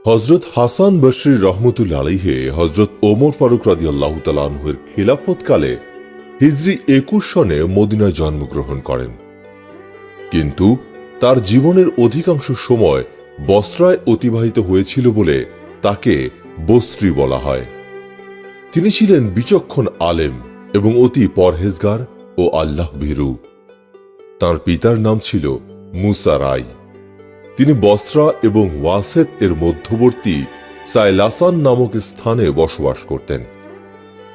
হজরত হাসান বসরি রহমতুল্লাহ আলাইহে হজরত ওমর ফারুক রাদিয়াল্লাহু তাআলা আনহুর খিলাফতকালে হিজরি 21 সনে মদিনায় জন্মগ্রহণ করেন। কিন্তু তার জীবনের অধিকাংশ সময় বসরায় অতিবাহিত হয়েছিল বলে তাকে বসরি বলা হয়। তিনি ছিলেন বিচক্ষণ আলেম এবং অতি পরহেজগার ও আল্লাহ ভীরু। তার পিতার নাম ছিল মুসা রাই। তিনি বসরা এবং ওয়াসেত এর মধ্যবর্তী সাইলাসান নামক স্থানে বসবাস করতেন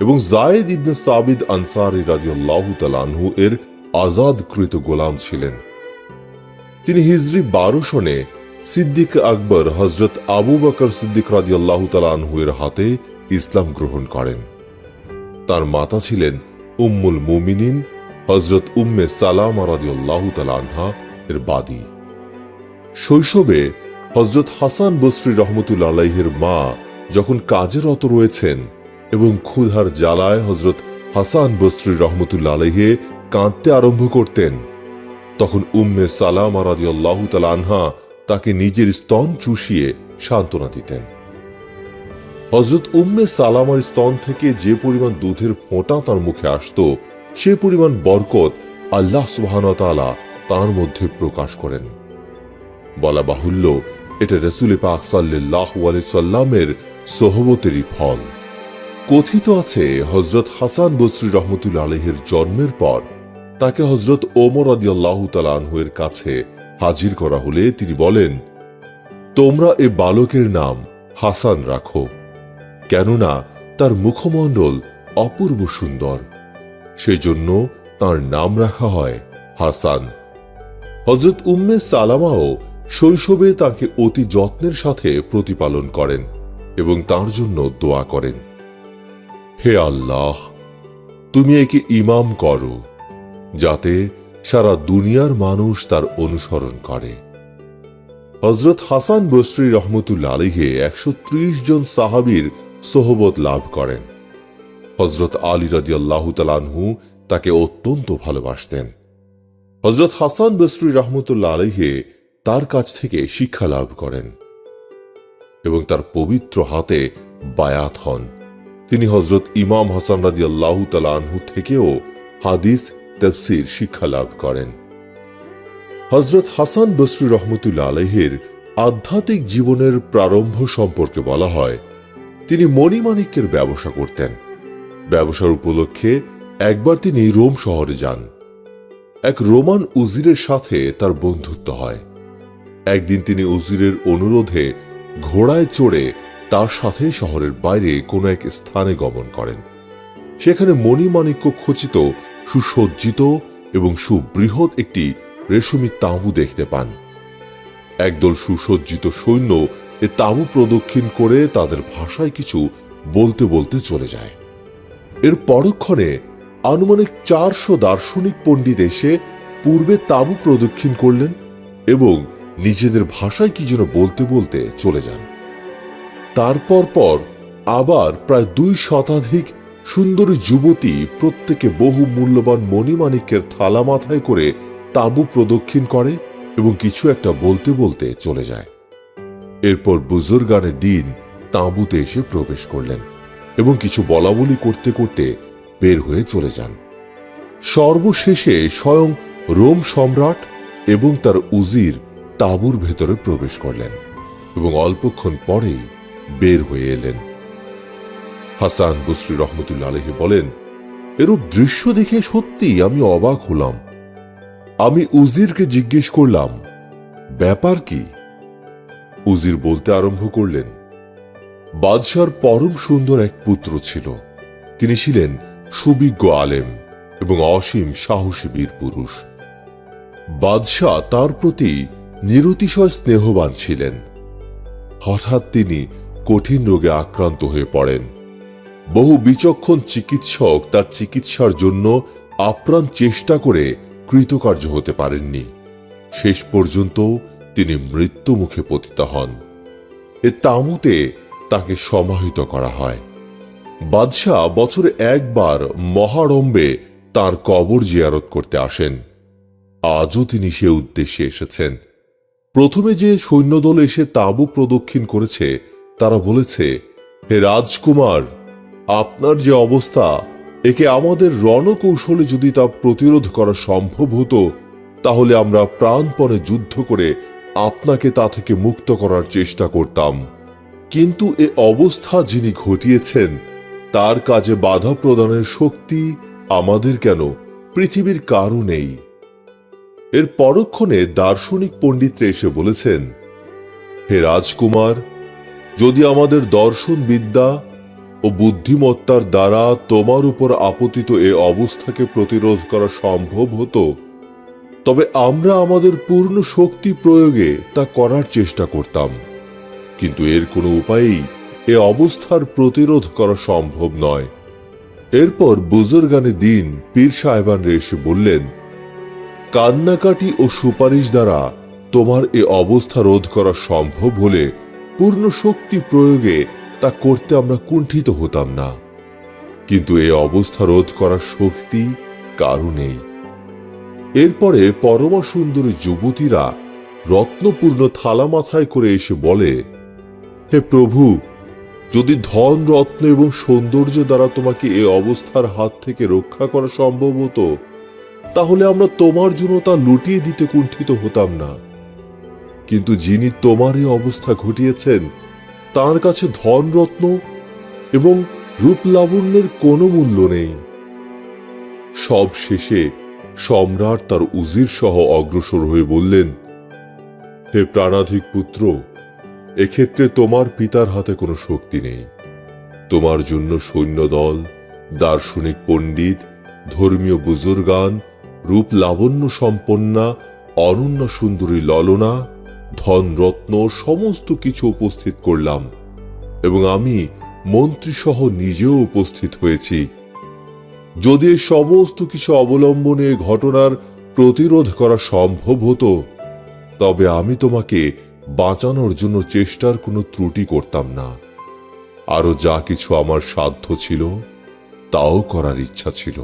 এবং জায়েদ ইবনে সাবিদ আনসারী রাদিয়াল্লাহু তাআলা আনহু এর আজাদকৃত গোলাম ছিলেন। তিনি হিজরি 12 সনে সিদ্দিক আকবর হজরত আবু বকর সিদ্দিক রাদিয়াল্লাহু তাআলা আনহু এর হাতে ইসলাম গ্রহণ করেন। তার মাতা ছিলেন উম্মুল মুমিনিন হজরত উম্মে সালামা রাদিয়াল্লাহু তাআলা আনহা এর বাদী। শৈশবে হজরত হাসান বসরি রহমতুল্লাহ আলাইহির মা যখন কাজে রত রয়েছেন এবং ক্ষুধার জ্বালায় হজরত হাসান বসরি রহমতুল্লাহ আলাইহি কাঁদতে আরম্ভ করতেন, তখন উম্মে সালামা রাদিয়াল্লাহু তাআলা আনহা তাকে নিজের স্তন চুষিয়ে সান্ত্বনা দিতেন। হজরত উম্মে সালামার স্তন থেকে যে পরিমাণ দুধের ফোঁটা তার মুখে আসত, সে পরিমাণ বরকত আল্লাহ সুবহানাহু ওয়া তাআলা তার মধ্যে প্রকাশ করেন। বলা বাহুল্য, এটা রাসূল পাক সাল্লাল্লাহু আলাইহি সাল্লামের সোহবতেরই ফল। কথিত আছে হযরত হাসান বসরি রাহমাতুল্লাহ আলাইহির জন্মের পর তাকে হযরত ওমর রাদিয়াল্লাহু তাআলা আনহু এর কাছে হাজির করা হলে তিনি বলেন, তোমরা এ বালকের নাম হাসান রাখো, কেননা তার মুখমণ্ডল অপূর্ব সুন্দর, সেজন্য তার নাম রাখা হয় হাসান। হযরত উম্মে সালামাও শৈশবে তাকে অতি যত্নের সাথে প্রতিপালন করেন এবং তার জন্য দোয়া করেন, হে আল্লাহ, তুমি একে ইমাম করো যাতে সারা দুনিয়ার মানুষ তার অনুসরণ করে। হযরত হাসান বসরি রহমতুল্লাহ আলাইহি 130 জন সাহাবীর সোহবত লাভ করেন। হযরত আলী রাদিয়াল্লাহু তাআলা আনহু তাকে অত্যন্ত ভালোবাসতেন। হযরত হাসান বসরি রহমতুল্লাহ আলাইহি তার কাছ থেকে শিক্ষা লাভ করেন এবং তার পবিত্র হাতে বায়াত হন। তিনি হযরত ইমাম হাসান রাদিয়াল্লাহু তাআলা আনহু থেকেও হাদিস তাফসীর শিক্ষা লাভ করেন। হযরত হাসান বসরি রহমতুল্লাহ আলাইহির আধ্যাত্মিক জীবনের প্রারম্ভ সম্পর্কে বলা হয়, তিনি মণিমাণিক্যের ব্যবসা করতেন। ব্যবসার উপলক্ষে একবার তিনি রোম শহরে যান। এক রোমান উজিরের সাথে তার বন্ধুত্ব হয়। একদিন তিনি উজিরের অনুরোধে ঘোড়ায় চড়ে তার সাথে শহরের বাইরে কোনো এক স্থানে গমন করেন। সেখানে মণিমাণিক্য খচিত সুসজ্জিত এবং সুবৃহৎ একটি রেশমি তাঁবু দেখতে পান। একদল সুসজ্জিত সৈন্য এ তাঁবু প্রদক্ষিণ করে তাদের ভাষায় কিছু বলতে বলতে চলে যায়। এর পরক্ষণে আনুমানিক 400 দার্শনিক পণ্ডিত এসে পূর্বে তাঁবু প্রদক্ষিণ করলেন এবং নিজেদের ভাষায় কি যেন বলতে বলতে চলে যান। তারপর পর আবার প্রায় 2 শতাধিক সুন্দরী যুবতী প্রত্যেকে বহু মূল্যবান মণিমাণিক্যের থালা মাথায় করে তাঁবু প্রদক্ষিণ করে এবং কিছু একটা বলতে বলতে চলে যায়। এরপর বুজুর্গানে দিন তাঁবুতে এসে প্রবেশ করলেন এবং কিছু বলাবলি করতে করতে বের হয়ে চলে যান। সর্বশেষে স্বয়ং রোম সম্রাট এবং তার উজির তাঁবুর ভেতরে প্রবেশ করলেন এবং অল্পক্ষণ পরেই বের হয়ে এলেন। হাসান বসরি রহমতুল্লাহ আলাইহি বলেন, এরূপ দৃশ্য দেখে সত্যি আমি অবাক হলাম। আমি উজিরকে জিজ্ঞেস করলাম, ব্যাপার কি? উজির বলতে আরম্ভ করলেন, বাদশার পরম সুন্দর এক পুত্র ছিল। তিনি ছিলেন সুবিজ্ঞ আলেম এবং অসীম সাহসী বীর পুরুষ। বাদশাহ তার প্রতি নিরতিশয় স্নেহবান ছিলেন। হঠাৎ তিনি কঠিন রোগে আক্রান্ত হয়ে পড়েন। বহু বিচক্ষণ চিকিৎসক তার চিকিৎসার জন্য আপ্রাণ চেষ্টা করে কৃতকার্য হতে পারেননি। শেষ পর্যন্ত তিনি মৃত্যু মুখে পতিত হন। এ তাঁবুতে তাকে সমাহিত করা হয়। বাদশাহ বছরে একবার মহারম্ভে তার কবর জিয়ারত করতে আসেন। আজও তিনি সে উদ্দেশ্যে এসেছেন। প্রথমে যে সৈন্যদল এসে তাঁবু প্রদক্ষিণ করেছে তারা বলেছে, হে রাজকুমার, আপনার যে অবস্থা, একে আমাদের রণকৌশলে যদি তা প্রতিরোধ করা সম্ভব হতো তাহলে আমরা প্রাণপণে যুদ্ধ করে আপনাকে তা থেকে মুক্ত করার চেষ্টা করতাম। কিন্তু এ অবস্থা যিনি ঘটিয়েছেন তার কাজে বাধা প্রদানের শক্তি আমাদের কেন পৃথিবীর কারও নেই। এর পরক্ষণে দার্শনিক পণ্ডিতরা এসে বলেছেন, হে রাজকুমার, যদি আমাদের দর্শন বিদ্যা ও বুদ্ধিমত্তার দ্বারা তোমার উপর আপতিত এ অবস্থাকে প্রতিরোধ করা সম্ভব হতো তবে আমরা আমাদের পূর্ণ শক্তি প্রয়োগে তা করার চেষ্টা করতাম। কিন্তু এর কোনো উপায়েই এ অবস্থার প্রতিরোধ করা সম্ভব নয়। এরপর বুজুর্গানে দিন পীর সাহেবানরা এসে বললেন, কান্নাকাটি ও সুপারিশ দ্বারা তোমার এ অবস্থা রোধ করা সম্ভব হলে পূর্ণ শক্তি প্রয়োগে তা করতে আমরা কুণ্ঠিত হতাম না। কিন্তু এ অবস্থা রোধ করার শক্তি কারও নেই। এরপরে পরমা সুন্দরী যুবতীরা রত্নপূর্ণ থালা মাথায় করে এসে বলে, হে প্রভু, যদি ধন রত্ন এবং সৌন্দর্য দ্বারা তোমাকে এ অবস্থার হাত থেকে রক্ষা করা সম্ভব হতো তাহলে আমরা তোমার জন্য তা লুটিয়ে দিতে কুণ্ঠিত হতাম না। কিন্তু যিনি তোমার এই অবস্থা ঘটিয়েছেন তার কাছে ধন রত্ন এবং রূপ লাবণ্যের কোনো মূল্য নেই। সব শেষে সম্রাট তার উজির সহ অগ্রসর হয়ে বললেন, হে প্রাণাধিক পুত্র, এক্ষেত্রে তোমার পিতার হাতে কোনো শক্তি নেই। তোমার জন্য সৈন্যদল, দার্শনিক পণ্ডিত, ধর্মীয় বুজুর্গান, রূপ লাবণ্য সম্পন্না, অনন্য সুন্দরী ললনা, ধন রত্ন সমস্ত কিছু উপস্থিত করলাম এবং আমি মন্ত্রীসহ নিজেও উপস্থিত হয়েছি। যদি এই সমস্ত কিছু অবলম্বনে ঘটনার প্রতিরোধ করা সম্ভব হতো তবে আমি তোমাকে বাঁচানোর জন্য চেষ্টার কোনো ত্রুটি করতাম না। আরো যা কিছু আমার সাধ্য ছিল তাও করার ইচ্ছা ছিল।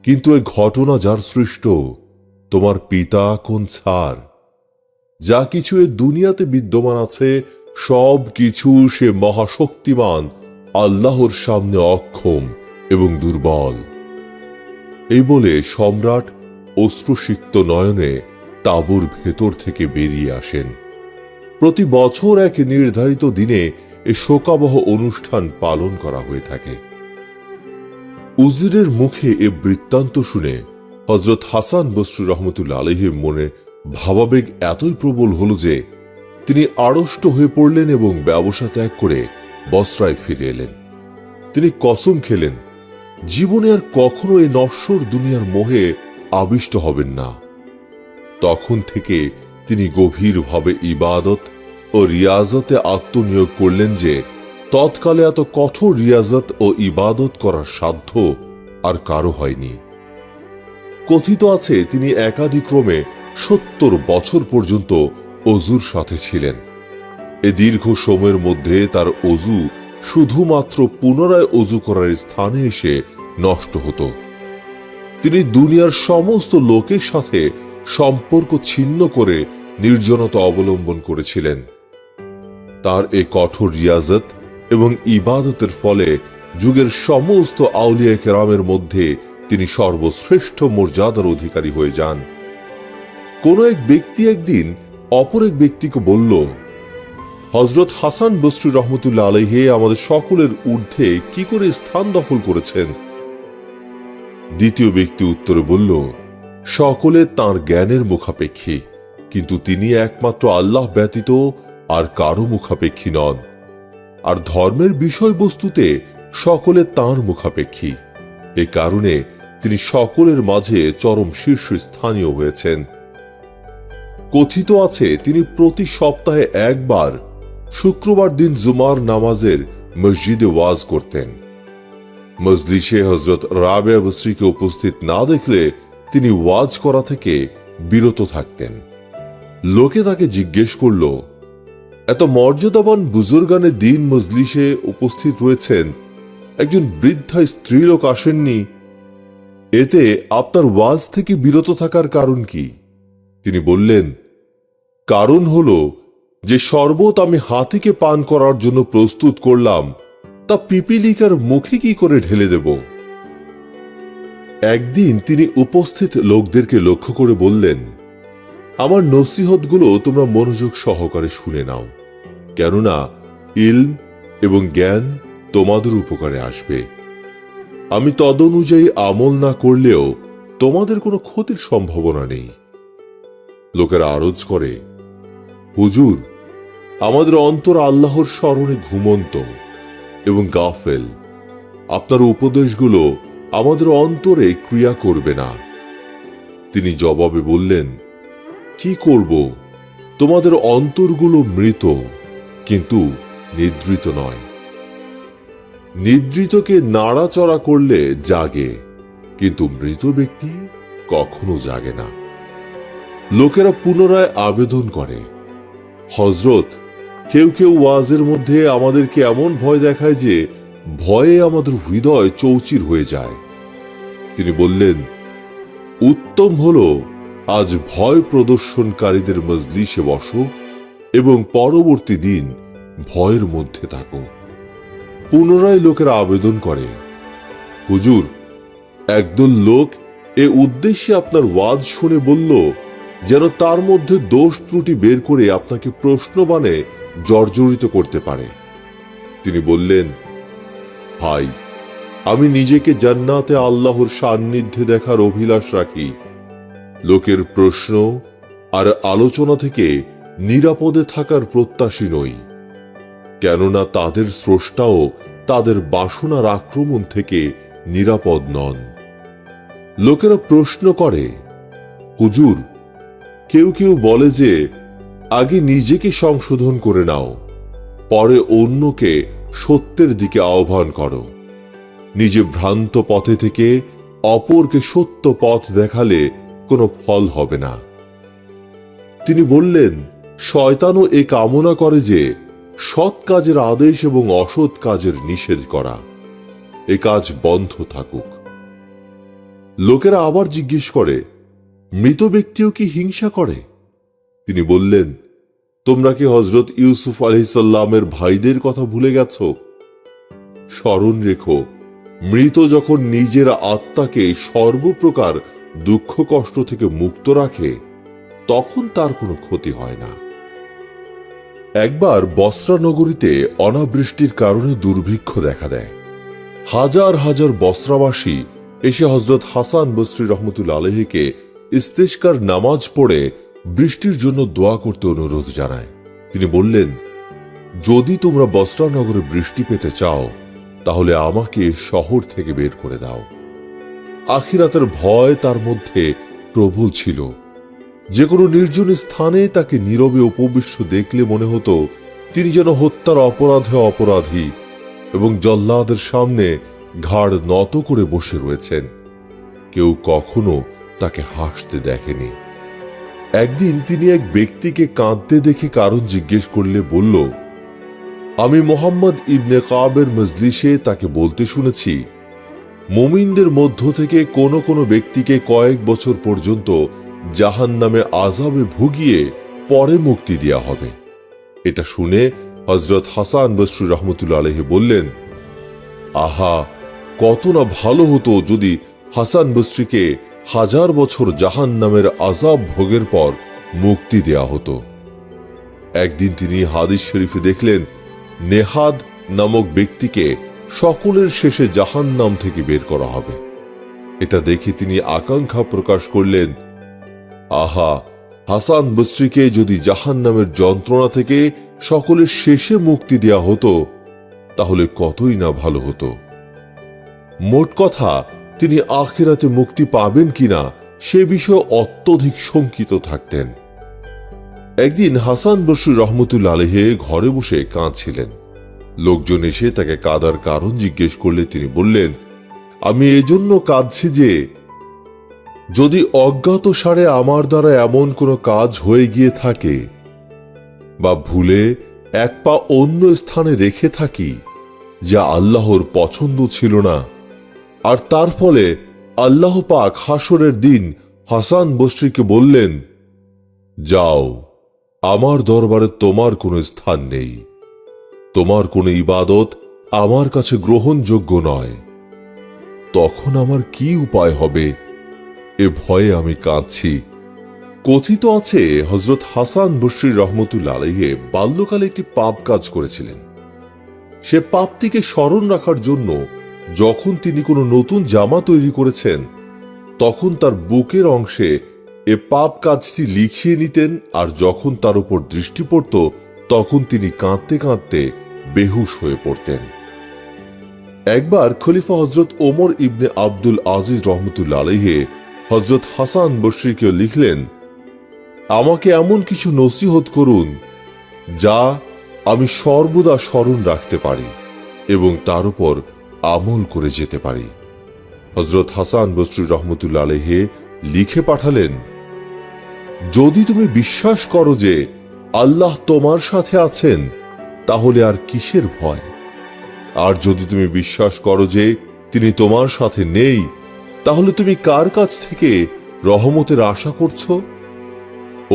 কিন্তু এই ঘটনা যার সৃষ্ট, তোমার পিতা কোন ছাড়, যা কিছু এ দুনিয়াতে বিদ্যমান আছে সব কিছু সে মহাশক্তিমান আল্লাহর সামনে অক্ষম এবং দুর্বল। এই বলে সম্রাট অশ্রুসিক্ত নয়নে তাঁবুর ভেতর থেকে বেরিয়ে আসেন। প্রতি বছর এক নির্ধারিত দিনে এ শোকাবহ অনুষ্ঠান পালন করা হয়ে থাকে। উজিরের মুখে এ বৃত্তান্ত শুনে হযরত হাসান বসরি রহমতুল্লাহ আলাইহির মনে ভাবাবেগ এতই প্রবল হল যে তিনি আড়ষ্ট হয়ে পড়লেন এবং ব্যবসা ত্যাগ করে বসরায় ফিরে এলেন। তিনি কসম খেলেন, জীবনে আর কখনো এই নশ্বর দুনিয়ার মোহে আবিষ্ট হবেন না। তখন থেকে তিনি গভীরভাবে ইবাদত ও রিয়াজতে আত্মনিয়োগ করলেন যে তৎকালে এত কঠোর রিয়াজত ও ইবাদত করার সাধ্য আর কারো হয়নি। কথিত আছে তিনি একাদিক্রমে 70 বছর পর্যন্ত অজুর সাথে ছিলেন। এ দীর্ঘ সময়ের মধ্যে তার অজু শুধুমাত্র পুনরায় অজু করার স্থানে এসে নষ্ট হতো। তিনি দুনিয়ার সমস্ত লোকের সাথে সম্পর্ক ছিন্ন করে নির্জনতা অবলম্বন করেছিলেন। তার এই কঠোর রিয়াজত এবং ইবাদতের ফলে যুগের সমস্ত আউলিয়া কেরামের মধ্যে তিনি সর্বশ্রেষ্ঠ মর্যাদার অধিকারী হয়ে যান। কোন এক ব্যক্তি একদিন অপর এক ব্যক্তিকে বলল, হযরত হাসান বসরি রহমতুল্লাহ আলাইহি আমাদের সকলের ঊর্ধ্বে কি করে স্থান দখল করেছেন? দ্বিতীয় ব্যক্তি উত্তরে বলল, সকলে তাঁর জ্ঞানের মুখাপেক্ষী, কিন্তু তিনি একমাত্র আল্লাহ ব্যতীত আর কারো মুখাপেক্ষী নন। আর ধর্মের বিষয়বস্তুতে সকলে তাঁর মুখাপেক্ষী। এ কারণে তিনি সকলের মাঝে চরম শীর্ষস্থানীয় হয়েছেন। কথিত আছে তিনি প্রতি সপ্তাহে একবার শুক্রবার দিন জুমার নামাজের মসজিদে ওয়াজ করতেন। মজলিসে হযরত রাবেয়া বসরিকে উপস্থিত না দেখলে তিনি ওয়াজ করা থেকে বিরত থাকতেন। লোকে তাকে জিজ্ঞেস করল, এত মর্যাদাবান বুজুর্গানে দিন মজলিসে উপস্থিত রয়েছেন, একজন বৃদ্ধা স্ত্রীলোক আসেননি, এতে আপনার ওয়াজ থেকে বিরত থাকার কারণ কি? তিনি বললেন, কারণ হলো যে শরবত আমি হাতিকে পান করার জন্য প্রস্তুত করলাম তা পিপিলিকার মুখে কি করে ঢেলে দেব? একদিন তিনি উপস্থিত লোকদেরকে লক্ষ্য করে বললেন, আমার নসিহতগুলো তোমরা মনোযোগ সহকারে শুনে নাও, কেননা ইলম এবং জ্ঞান তোমাদের উপকারে আসবে। আমি তদনুযায়ী আমল না করলেও তোমাদের কোনো ক্ষতির সম্ভাবনা নেই। লোকেরা আরজ করে, হুজুর, আমাদের অন্তর আল্লাহর স্মরণে ঘুমন্ত এবং গাফেল। আপনার উপদেশগুলো আমাদের অন্তরে ক্রিয়া করবে না। তিনি জবাবে বললেন, কি করব? তোমাদের অন্তরগুলো মৃত, কিন্তু নিদ্রিত নয়। নিদ্রিতকে নাড়াচড়া করলে জাগে, কিন্তু মৃত ব্যক্তি কখনো জাগে না। লোকেরা পুনরায় আবেদন করে, হযরত, কেউ কেউ ওয়াজের মধ্যে আমাদেরকে এমন ভয় দেখায় যে ভয়ে আমাদের হৃদয় চৌচির হয়ে যায়। তিনি বললেন, উত্তম হলো আজ ভয় প্রদর্শনকারীদের মজলিসে বসো এবং পরবর্তী দিন ভয়ের মধ্যে থাকো। পুনরায় লোকেরা আবেদন করে, হুজুর, একদল লোক এ উদ্দেশ্যে আপনার ওয়াজ শুনে বলল যেন তার মধ্যে দোষ ত্রুটি বের করে আপনাকে প্রশ্নবাণে জর্জরিত করতে পারে। তিনি বললেন, ভাই, আমি নিজেকে জান্নাতে আল্লাহর সান্নিধ্যে দেখার অভিলাষ রাখি। লোকের প্রশ্ন আর আলোচনা থেকে নিরাপদে থাকার প্রত্যাশী নই, কেননা তাদের স্রষ্টাও তাদের বাসনার আক্রমণ থেকে নিরাপদ নন। লোকেরা প্রশ্ন করে, হুজুর, কেউ কেউ বলে যে আগে নিজেকে সংশোধন করে নাও, পরে অন্যকে সত্যের দিকে আহ্বান করো। নিজে ভ্রান্ত পথে থেকে অপরকে সত্য পথ দেখালে কোনো ফল হবে না। তিনি বললেন, শয়তানও এ কামনা করে যে সৎ কাজের আদেশ এবং অসৎ কাজের নিষেধ করা, এ কাজ বন্ধ থাকুক। লোকেরা আবার জিজ্ঞেস করে, মৃত ব্যক্তিও কি হিংসা করে? তিনি বললেন, তোমরা কি হযরত ইউসুফ আলাইহিসসালামের ভাইদের কথা ভুলে গেছ? স্মরণ রেখো, মৃত যখন নিজের আত্মাকে সর্বপ্রকার দুঃখ কষ্ট থেকে মুক্ত রাখে তখন তার কোনো ক্ষতি হয় না। একবার বসরা নগরীতে অনাবৃষ্টির কারণে দুর্ভিক্ষ দেখা দেয়। হাজার হাজার বসরাবাসী এসে হযরত হাসান বসরি রহমতুল্লাহ আলাইহিকে ইস্তেসকার নামাজ পড়ে বৃষ্টির জন্য দোয়া করতে অনুরোধ জানায়। তিনি বললেন, যদি তোমরা বসরা নগরে বৃষ্টি পেতে চাও তাহলে আমাকে শহর থেকে বের করে দাও। আখিরাতের ভয় তার মধ্যে প্রবল ছিল। যে কোনো নির্জন স্থানে তাকে নীরবে উপবিষ্ট দেখলে মনে হতো তিনি যেন হত্যার অপরাধে অপরাধী এবং জল্লাদের সামনে ঘাড় নত করে বসে রয়েছেন। কেউ কখনো তাকে হাসতে দেখেনি। একদিন তিনি এক ব্যক্তিকে কাঁদতে দেখে কারণ জিজ্ঞেস করলে বলল, আমি মোহাম্মদ ইবনে কাবের মজলিসে তাকে বলতে শুনেছি, মুমিনদের মধ্য থেকে কোন কোন ব্যক্তিকে কয়েক বছর পর্যন্ত জাহান্নামে আযাবে ভুগিয়ে পরে মুক্তি দেয়া হবে। এটা শুনে হযরত হাসান বসরি রহমতুল্লাহ আলাইহি বললেন, আহা, কত না ভালো হতো যদি হাসান বসরিকে 1000 বছর জাহান্নামের আযাব ভোগের পর মুক্তি দেয়া হতো। একদিন তিনি হাদিস শরীফে দেখলেন, নেহাদ নামক ব্যক্তিকে সকলের শেষে জাহান্নাম থেকে বের করা হবে। এটা দেখে তিনি আকাঙ্ক্ষা প্রকাশ করলেন, আহা, হাসান বসরিকে যদি জাহান্নামের যন্ত্রণা থেকে সকলের শেষে মুক্তি দেয়া হতো তাহলে কতই না ভালো হতো। মোট কথা, তিনি আখিরাতে মুক্তি পাবেন কিনা সে বিষয়ে অত্যধিক শঙ্কিত থাকতেন। একদিন হাসান বসরি রহমতুল্লাহ আলাইহি ঘরে বসে কাঁদছিলেন। লোকজন এসে তাকে কাঁদার কারণ জিজ্ঞেস করলে তিনি বললেন, আমি এজন্য কাঁদছি যে যদি অজ্ঞাত সারে আমার দ্বারা এমন কোনো কাজ হয়ে গিয়ে থাকে বা ভুলে এক পা অন্য স্থানে রেখে থাকি যা আল্লাহর পছন্দ ছিল না, আর তার ফলে আল্লাহ পাক হাসরের দিন হাসান বসরিকে বললেন, যাও, আমার দরবারে তোমার কোনো স্থান নেই, তোমার কোনো ইবাদত আমার কাছে গ্রহণযোগ্য নয়। তখন আমার কি উপায় হবে, এ ভয়ে আমি কাঁদছি। কথিত আছে হযরত হাসান বসরি রহমতুল্লাহ আলাইহি বাল্যকালে একটি পাপ কাজ করেছিলেন। সে পাপটিকে স্মরণ রাখার জন্য যখন তিনি কোনো নতুন জামা তৈরি করেছেন, তখন তার বুকের অংশে এ পাপ কাজটি লিখিয়ে নিতেন, আর যখন তার উপর দৃষ্টি পড়ত তখন তিনি কাঁদতে কাঁদতে বেহুশ হয়ে পড়তেন। একবার খলিফা হযরত ওমর ইবনে আব্দুল আজিজ রহমতুল্লাহ আলাইহি হযরত হাসান বসরিকে লিখলেন, আমাকে এমন কিছু নসিহত করুন যা আমি সর্বদা স্মরণ রাখতে পারি এবং তার উপর আমল করে যেতে পারি। হযরত হাসান বসরি রহমতুল্লাহ আলাইহি লিখে পাঠালেন, যদি তুমি বিশ্বাস করো যে আল্লাহ তোমার সাথে আছেন, তাহলে আর কিসের ভয়? আর যদি তুমি বিশ্বাস করো যে তিনি তোমার সাথে নেই, তাহলে তুমি কার কাছ থেকে রহমতের আশা করছো?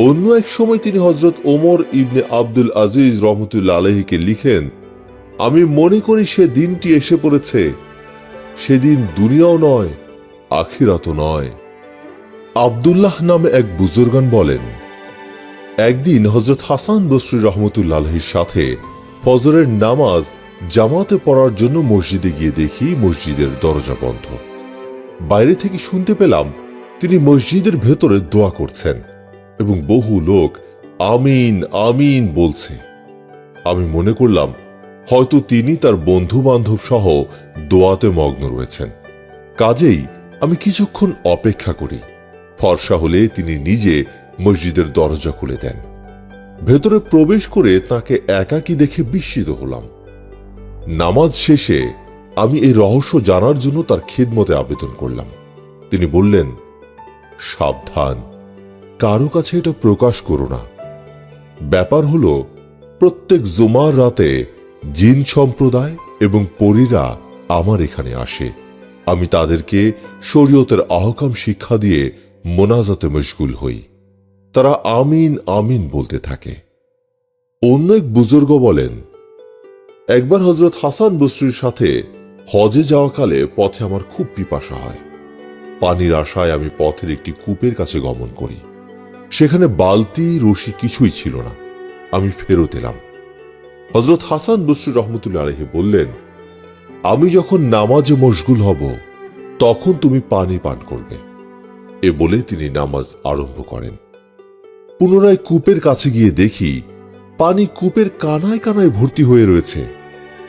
অন্য এক সময় তিনি হযরত ওমর ইবনে আব্দুল আজিজ রহমতুল্লাহ আলাইহিকে লিখেন, আমি মনে করি সে দিনটি এসে পড়েছে, সেদিন দুনিয়াও নয়, আখিরাতও নয়। আব্দুল্লাহ নামে এক বুজুর্গান বলেন, একদিন হযরত হাসান বসরি রহমতুল্লাহ আলাইহির সাথে ফজরের নামাজ জামাতে পড়ার জন্য মসজিদে গিয়ে দেখি মসজিদের দরজা বন্ধ। বাইরে থেকে শুনতে পেলাম তিনি মসজিদের ভেতরে দোয়া করছেন এবং বহু লোক আমিন আমিন বলছে। আমি মনে করলাম হয়তো তিনি তার বন্ধু বান্ধব সহ দোয়াতে মগ্ন রয়েছেন। কাজেই আমি কিছুক্ষণ অপেক্ষা করি। ফর্সা হলে তিনি নিজে মসজিদের দরজা খুলে দেন। ভেতরে প্রবেশ করে তাকে একাকী দেখে বিস্মিত হলাম। নামাজ শেষে আমি এই রহস্য জানার জন্য তার খিদমতে আবেদন করলাম। তিনি বললেন, সাবধান, কারো কাছে এটা প্রকাশ করো না। ব্যাপার হলো, প্রত্যেক জুমার রাতে জিন সম্প্রদায় এবং পরীরা আমার এখানে আসে। আমি তাদেরকে শরীয়তের আহকাম শিক্ষা দিয়ে মোনাজাতে মশগুল হই। তারা আমিন আমিন বলতে থাকে। অন্য এক বুজুর্গ বলেন, একবার হযরত হাসান বসরির সাথে হজে যাওয়াকালে পথে আমার খুব পিপাসা হয়। পানির আশায় আমি পথের একটি কূপের কাছে গমন করি। সেখানে বালতি রশি কিছুই ছিল না। আমি ফেরত এলাম। হযরত হাসান বসরি রহমতুল্লাহ আলাইহি বললেন, আমি যখন নামাজে মশগুল হব তখন তুমি পানি পান করবে। এ বলে তিনি নামাজ আরম্ভ করেন। পুনরায় কূপের কাছে গিয়ে দেখি পানি কূপের কানায় কানায় ভর্তি হয়ে রয়েছে।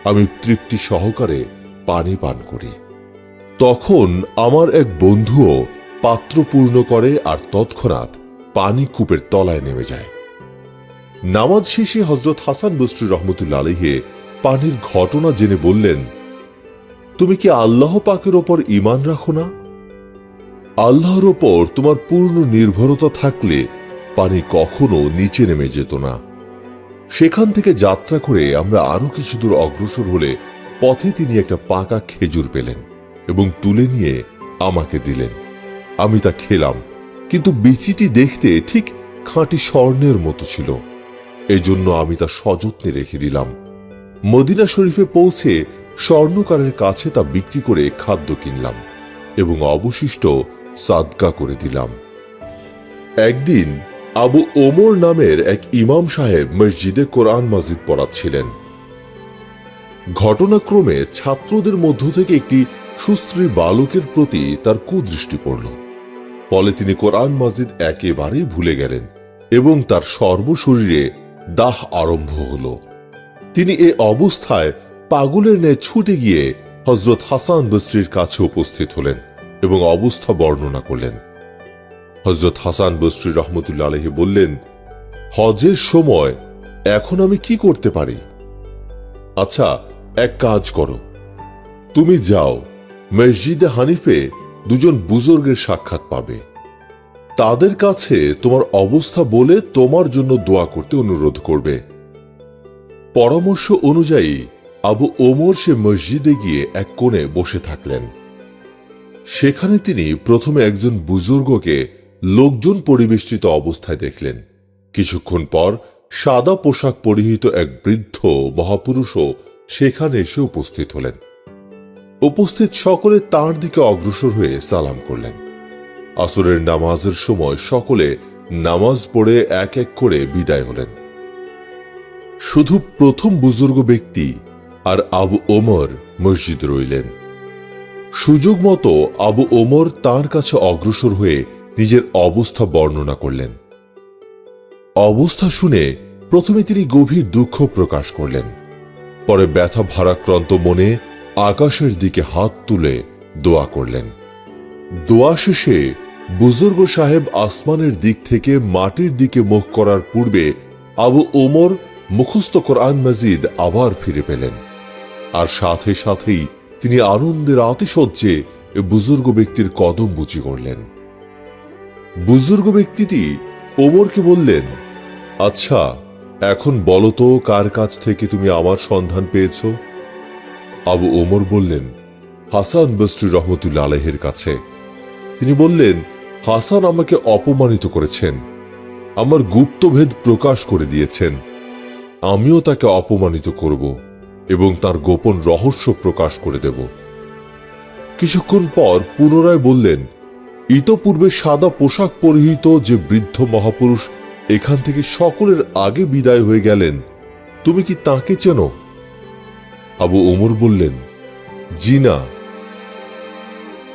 আমি তৃপ্তি সহকারে পানি পান করি। তখন আমার এক বন্ধুও পাত্র পূর্ণ করে আর তৎক্ষণাৎ পানি কূপের তলায় নেমে যায়। নামাজ শেষে হযরত হাসান বসরি রহমতুল্লাহ আলাইহি পানির ঘটনা জেনে বললেন, তুমি কি আল্লাহ পাকের ওপর ঈমান রাখো না? আল্লাহর ওপর তোমার পূর্ণ নির্ভরতা থাকলে পানি কখনো নিচে নেমে যেত না। সেখান থেকে যাত্রা করে আমরা আরো কিছু দূর অগ্রসর হলে পথে তিনি একটা পাকা খেজুর পেলেন এবং তুলে নিয়ে আমাকে দিলেন। আমি তা খেলাম, কিন্তু বিচিটি দেখতে ঠিক খাঁটি স্বর্ণের মতো ছিল। এজন্য আমি তা সযত্নে রেখে দিলাম। মদিনা শরীফে পৌঁছে স্বর্ণকারের কাছে তা বিক্রি করে খাদ্য কিনলাম এবং অবশিষ্ট সাদকা করে দিলাম। একদিন আবু ওমর নামের এক ইমাম সাহেব মসজিদে কোরআন মাজিদ পড়াচ্ছিলেন। ঘটনাক্রমে ছাত্রদের মধ্য থেকে একটি সুশ্রী বালকের প্রতি তার কুদৃষ্টি পড়ল। ফলে তিনি কোরআন মাজিদ একেবারেই ভুলে গেলেন এবং তার সর্বশরীরে দাহ আরম্ভ হল। তিনি এ অবস্থায় পাগলের ন্যায় ছুটে গিয়ে হযরত হাসান বসরির কাছে উপস্থিত হলেন এবং অবস্থা বর্ণনা করলেন। হযরত হাসান বসরি রহমতুল্লাহ আলাইহি বললেন, হজের সময় এখন আমি কি করতে পারি? আচ্ছা, এক কাজ করো, তুমি যাও মসজিদে হানিফে দুজন বুজুর্গের সাক্ষাৎ পাবে। তাদের কাছে তোমার অবস্থা বলে তোমার জন্য দোয়া করতে অনুরোধ করবে। পরামর্শ অনুযায়ী আবু ওমর সে মসজিদে গিয়ে এক কোণে বসে থাকলেন। সেখানে তিনি প্রথমে একজন বুজুর্গকে লোকজন পরিবেষ্টিত অবস্থায় দেখলেন। কিছুক্ষণ পর সাদা পোশাক পরিহিত এক বৃদ্ধ মহাপুরুষও সেখানে এসে উপস্থিত হলেন। উপস্থিত সকলে তার দিকে অগ্রসর হয়ে সালাম করলেন। আসরের নামাজের সময় সকলে নামাজ পড়ে এক এক করে বিদায় হলেন। শুধু প্রথম বুজুর্গ ব্যক্তি আর আবু ওমর মসজিদ রইলেন। সুযোগ মতো আবু ওমর তার কাছে অগ্রসর হয়ে নিজের অবস্থা বর্ণনা করলেন। অবস্থা শুনে প্রথমে তিনি গভীর দুঃখ প্রকাশ করলেন, পরে ব্যথা ভারাক্রান্ত মনে আকাশের দিকে হাত তুলে দোয়া করলেন। দোয়া শেষে বুজুর্গ সাহেব আসমানের দিক থেকে মাটির দিকে মুখ করার পূর্বে আবু ওমর মুখস্থ কোরআন মাজিদ আবার ফিরে পেলেন, আর সাথে সাথেই তিনি আনন্দের আতিশয্যে বুজুর্গ ব্যক্তির কদম বুচি করলেন। বুজুর্গ ব্যক্তিটি ওমরকে বললেন, আচ্ছা, এখন বলো তো কার কাছ থেকে তুমি আমার সন্ধান পেয়েছ? আবু ওমর বললেন, হাসান বসরি রহমতুল্লাহ আলাইহির কাছে। তিনি বললেন, হাসান আমাকে অপমানিত করেছেন, আমার গুপ্তভেদ প্রকাশ করে দিয়েছেন। আমিও তাকে অপমানিত করব এবং তার গোপন রহস্য প্রকাশ করে দেব। কিছুক্ষণ পর পুনরায় বললেন, ইতপূর্বে সাদা পোশাক পরিহিত যে বৃদ্ধ মহাপুরুষ এখান থেকে সকলের আগে বিদায় হয়ে গেলেন, তুমি কি তাকে চেনো? আবু ওমর বললেন, জি না।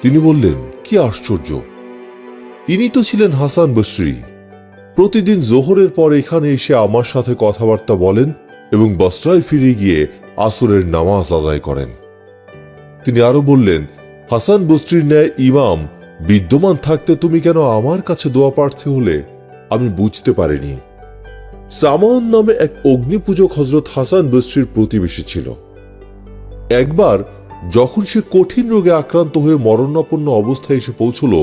তিনি বললেন, কি আশ্চর্য, ইনি তো ছিলেন হাসান বসরি। প্রতিদিন জোহরের পর এখানে এসে আমার সাথে কথাবার্তা বলেন এবং বসরায় ফিরে গিয়ে আসরের নামাজ আদায় করেন। তিনি আরো বললেন, হাসান বসরির ন্যায় ইমাম বিদ্যমান থাকতে তুমি কেন আমার কাছে দোয়া প্রার্থী হলে আমি বুঝতে পারিনি। সামাউন নামে এক অগ্নিপূজক হযরত হাসান বসরির প্রতিবেশী ছিল। একবার যখন সে কঠিন রোগে আক্রান্ত হয়ে মরণাপন্ন অবস্থায় এসে পৌঁছল,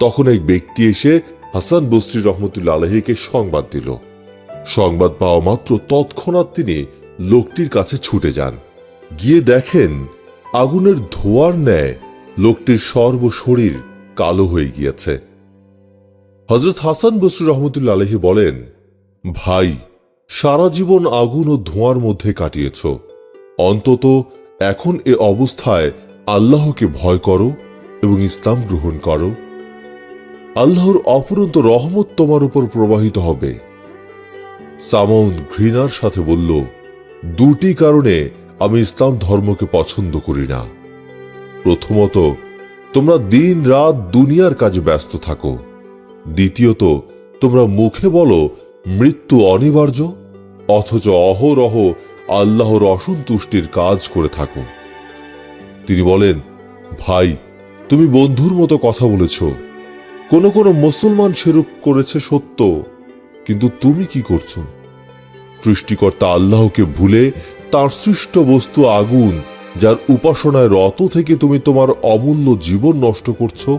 তখন এক ব্যক্তি এসে হাসান বসরি রহমতুল্লাহ আলাইহিকে সংবাদ দিল। সংবাদ পাওয়া মাত্র তৎক্ষণাৎ তিনি লোকটির কাছে ছুটে যান। গিয়ে দেখেন আগুনের ধোঁয়ার ন্যায় লোকটির সর্বশরীর কালো হয়ে গিয়েছে। হযরত হাসান বসরি রহমতুল্লাহ আলাইহি বলেন, ভাই, সারা জীবন আগুন ও ধোঁয়ার মধ্যে কাটিয়েছ, অন্তত এখন এ অবস্থায় আল্লাহকে ভয় করো এবং ইসলাম গ্রহণ করো। আল্লাহর অফুরন্ত রহমত তোমার উপর প্রবাহিত হবে। সামাউন ঘৃণার সাথে বলল, দুটি কারণে আমি ইসলাম ধর্মকে পছন্দ করি না। প্রথমত, তোমরা দিন রাত দুনিয়ার কাজে ব্যস্ত থাকো। দ্বিতীয়ত, তোমরা মুখে বলো মৃত্যু অনিবার্য, অথচ অহরহ আল্লাহর অসন্তুষ্টির কাজ করে থাকো। তিনি বলেন, ভাই, তুমি বন্ধুর মতো কথা বলেছ। কোন কোন মুসলমান সেরূপ করেছে সত্য, কিন্তু তুমি কি করছো? সৃষ্টিকর্তা আল্লাহকে ভুলে তার সৃষ্ট বস্তু আগুন, যার উপাসনায় রত থেকে তুমি তোমার অমূল্য জীবন নষ্ট করছো।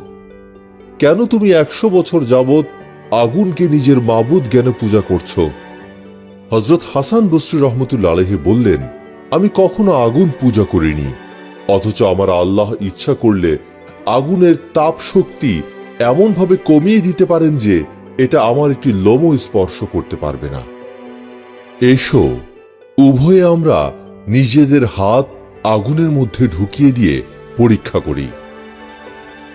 কেন তুমি 100 বছর যাবৎ আগুনকে নিজের মাবুদ জ্ঞানে পূজা করছো? হযরত হাসান বসরি রহমতুল্লাহ আলাইহি বললেন, আমি কখনো আগুন পূজা করিনি, অথচ আমার আল্লাহ ইচ্ছা করলে আগুনের তাপ শক্তি এমনভাবে কমিয়ে দিতে পারেন যে এটা আমার একটি লোমও স্পর্শ করতে পারবে না। এসো, উভয়ে আমরা নিজেদের হাত আগুনের মধ্যে ঢুকিয়ে দিয়ে পরীক্ষা করি।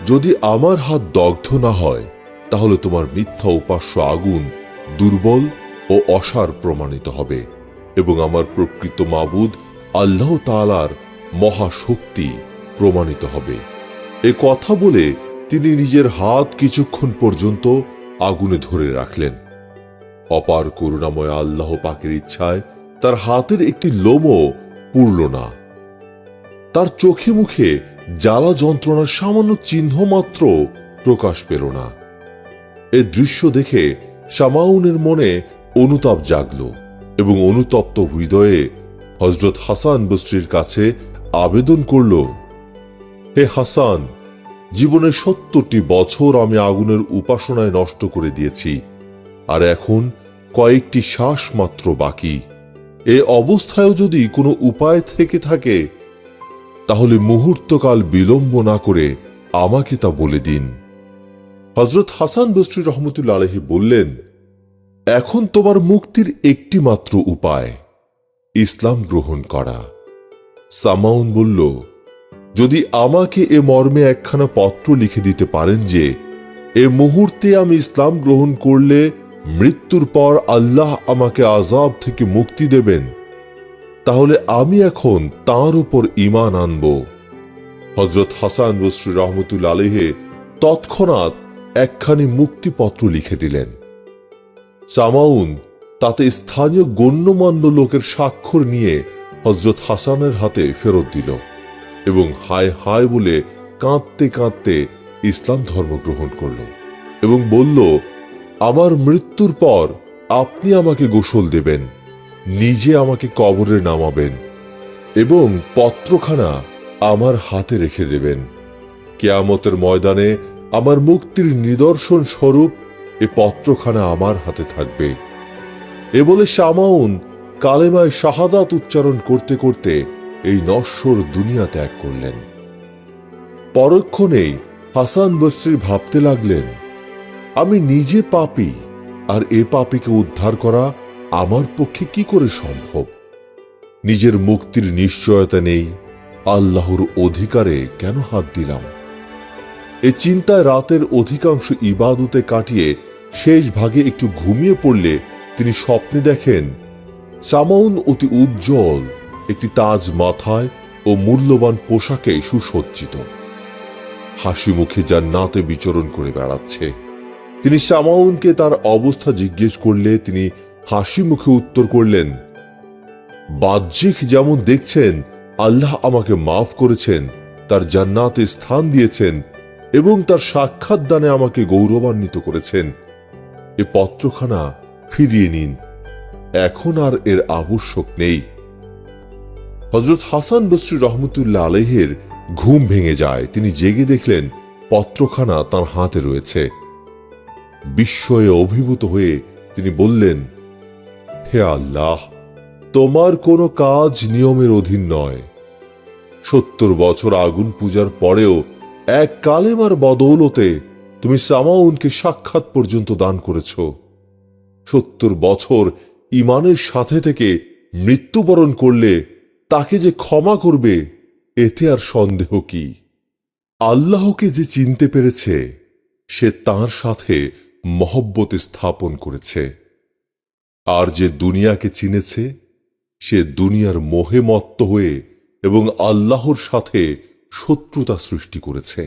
যদি আমার হাত দগ্ধ না হয়, তাহলে তোমার মিথ্যা উপাস্য আগুন দুর্বল ও অসার প্রমাণিত হবে এবং আমার প্রকৃত মাবুদ আল্লাহ তাআলার মহাশক্তি প্রমাণিত হবে। এ কথা বলে তিনি নিজের হাত কিছুক্ষণ পর্যন্ত আগুনে ধরে রাখলেন। অপার করুণাময় আল্লাহ পাকের ইচ্ছায় তার হাতের একটি লোমও পুড়ল না। তার চোখে মুখে জ্বালা যন্ত্রণার সামান্য চিহ্ন মাত্র প্রকাশ পেল না। এ দৃশ্য দেখে সামাউনের মনে অনুতাপ জাগল এবং অনুতপ্ত হৃদয়ে হযরত হাসান বসরির কাছে আবেদন করল, হে হাসান, জীবনের 70টি বছর আমি আগুনের উপাসনায় নষ্ট করে দিয়েছি, আর এখন কয়েকটি শ্বাস মাত্র বাকি। এ অবস্থায়ও যদি কোনো উপায় থেকে থাকে, তাহলে মুহূর্তকাল বিলম্ব না করে আমাকে তা বলে দিন। হযরত হাসান বসরি রহমতুল্লাহ আলাইহি বললেন, এখন তোমার মুক্তির একটি মাত্র উপায়, ইসলাম গ্রহণ করা। সামাউন বলল, যদি আমাকে এ মর্মে একখানা পত্র লিখে দিতে পারেন যে এ মুহূর্তে আমি ইসলাম গ্রহণ করলে মৃত্যুর পর আল্লাহ আমাকে আযাব থেকে মুক্তি দেবেন, তাহলে আমি এখন তাঁর উপর ঈমান আনব। হযরত হাসান বসরি রহমতুল্লাহ আলাইহি তৎক্ষণাৎ একখানি মুক্তিপত্র লিখে দিলেন। সামাউন তাতে স্থানীয় গণ্যমান্য লোকের স্বাক্ষর নিয়ে হযরত হাসানের হাতে ফেরত দিল এবং হায় হায় বলে কাঁদতে কাঁদতে ইসলাম ধর্ম গ্রহণ করল এবং বলল, আমার মৃত্যুর পর আপনি আমাকে গোসল দেবেন, নিজে আমাকে কবরে নামাবেন এবং পত্রখানা আমার হাতে রেখে দেবেন। কিয়ামতের ময়দানে আমার মুক্তির নিদর্শন স্বরূপ এ পত্রখানা আমার হাতে থাকবে। এ বলে সামাউন কালেমায় শাহাদাত উচ্চারণ করতে করতে এই নশ্বর দুনিয়া ত্যাগ করলেন। পরক্ষণেই হাসান বসরি ভাবতে লাগলেন, আমি নিজে পাপী, আর এ পাপীকে উদ্ধার করা আমার পক্ষে কি করে সম্ভব? নিজের মুক্তির নিশ্চয়তা নেই, আল্লাহর অধিকারে কেন হাত দিলাম? এ চিন্তায় রাতের অধিকাংশ ইবাদতে কাটিয়ে শেষ ভাগে একটু ঘুমিয়ে পড়লে তিনি স্বপ্নে দেখেন সামাউন অতি উজ্জ্বল একটি তাজ মাথায় ও মূল্যবান পোশাকে সুসজ্জিত, হাসি মুখে জান্নাতে বিচরণ করে বেড়াচ্ছে। তিনি সামাউনকে তার অবস্থা জিজ্ঞেস করলে তিনি হাসি মুখে উত্তর করলেন, বাহ্যিক যেমন দেখছেন আল্লাহ আমাকে মাফ করেছেন, তার জান্নাতে স্থান দিয়েছেন এবং তার সাক্ষাৎ দানে আমাকে গৌরবান্বিত করেছেন। এ পত্রখানা ফিরিয়ে নিন, এখন আর এর আবশ্যক নেই। হযরত হাসান বসরি রহমতুল্লাহ আলাইহির ঘুম ভেঙে যায়। তিনি জেগে দেখলেন পত্রখানা তার হাতে রয়েছে। বিস্ময়ে অভিভূত হয়ে তিনি বললেন, হে আল্লাহ, তোমার কোনো কাজ নিয়মের অধীন নয়। 70 বছর আগুন পূজার পরেও এক কালেমার বদৌলতে তুমি সামাউনকে সাক্ষাৎ পর্যন্ত দান করেছ। 70 বছর ঈমানের সাথে থেকে মৃত্যুবরণ করলে তাকে যে ক্ষমা করবে এতে আর সন্দেহ কি? আল্লাহকে যে চিনতে পেরেছে সে তাঁর সাথে মহব্বত স্থাপন করেছে, আর যে দুনিয়াকে চিনেছে সে দুনিয়ার মোহে মত্ত হয়ে এবং আল্লাহর সাথে শত্রুতা সৃষ্টি করেছে।